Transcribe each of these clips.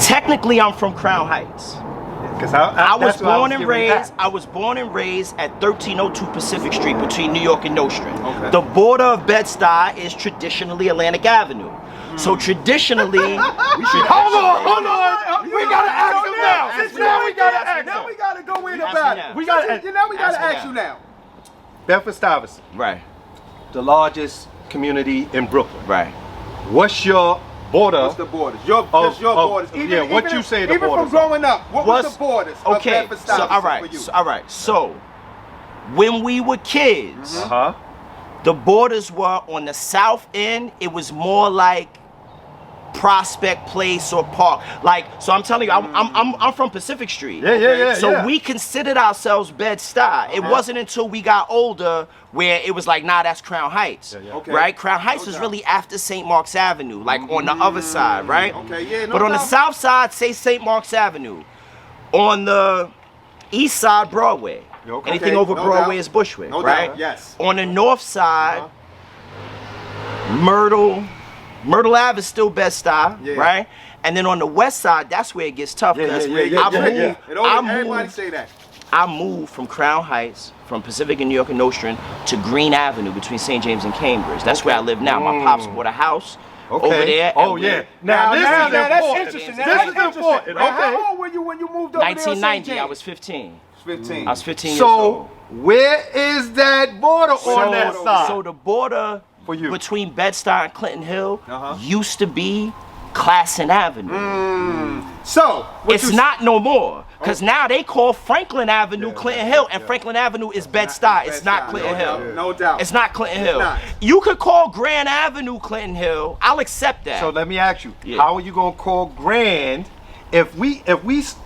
Technically, I'm from Crown Heights. Because I was born and raised at 1302 Pacific Street between New York and Nostrand. Okay. The border of Bed-Stuy is traditionally Atlantic Avenue. So traditionally, hold on. We gotta ask him now. Now we gotta ask him. Now we gotta go in about it. We gotta. Now we gotta ask you now. Bedford-Stuyvesant, right, the largest community in Brooklyn. right. What's your border? What's the borders? Just your borders. Yeah, what you say the even borders from growing up, what was the borders of Okay, Bedford-Stuyvesant for you? all right. So when we were kids, the borders were on the south end. It was more like Prospect Place or Park. Like, so I'm telling you, I'm from Pacific Street. So we considered ourselves Bed-Stuy. It wasn't until we got older where it was like, nah, that's Crown Heights. Right? Crown Heights was really after St. Mark's Avenue, like on the other side, right? But on the south side, say St. Mark's Avenue. On the east side, Broadway. Anything over Broadway is Bushwick, right? Yes. On the north side, Myrtle Ave is still Bed-Stuy, right? And then on the west side, that's where it gets tough. Everybody say that. I moved from Crown Heights, from Pacific and New York and Nostrand, to Green Avenue between St. James and Cambridge. That's where I live now. My pops bought a house over there. Oh yeah. Now that's interesting. This is important. Okay. How old were you when you moved over 1990. there? I was 15. 15. I was 15 years old. So where is that border on that side? So the border for you between Bed-Stuy and Clinton Hill used to be Classen Avenue. So it's not no more, because now they call Franklin Avenue Clinton Hill, and Franklin Avenue is Bed-Stuy. It's not Clinton Hill. No doubt. It's not Clinton Hill. You could call Grand Avenue Clinton Hill. I'll accept that. So let me ask you, how are you gonna call Grand if we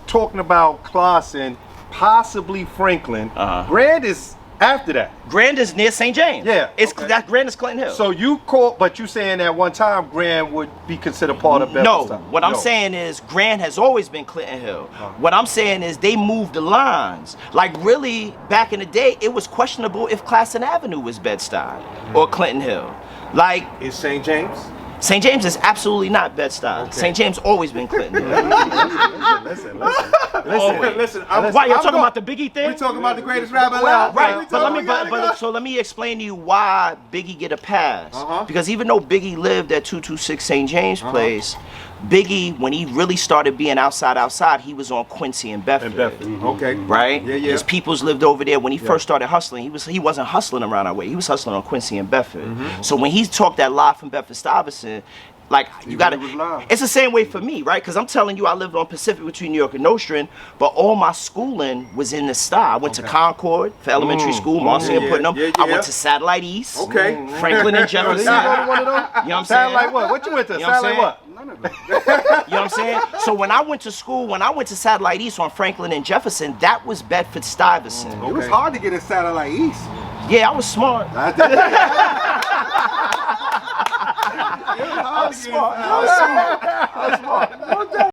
talking about Classen, possibly Franklin? Grand is after that. Grand is near St. James. Yeah. That Grand is Clinton Hill. So you call, but you saying at one time Grand would be considered part of Bedford-Stuyvesant? No, what I'm saying is Grand has always been Clinton Hill. What I'm saying is they moved the lines. Like really, back in the day, it was questionable if Classen Avenue was Bed-Stuy or Clinton Hill. Like, is St. James? St. James is absolutely not Bed-Stuy. St. James always been Clinton Hill. Listen. Why you're talking about the Biggie thing? We're talking about the greatest rapper alive. Right. So let me explain to you why Biggie get a pass. Because even though Biggie lived at 226 St. James Place, Biggie, when he really started being outside, he was on Quincy and Bedford. Okay. Right? His peoples lived over there. When he first started hustling, he wasn't hustling around our way. He was hustling on Quincy and Bedford. So when he talked that live from Bedford-Stuyvesant, like you gotta, it's the same way for me, right? Because I'm telling you, I lived on Pacific between New York and Nostrand, but all my schooling was in the Stuy. I went to Concord for elementary school, Marcy and Putnam. I went to Satellite East, Franklin and Jefferson. You know what I'm saying? Satellite what? What you went to? You know Satellite what? You know what I'm saying? So when I went to school, when I went to Satellite East on Franklin and Jefferson, that was Bedford-Stuyvesant. It was hard to get in Satellite East. Yeah, I was smart. I was smart.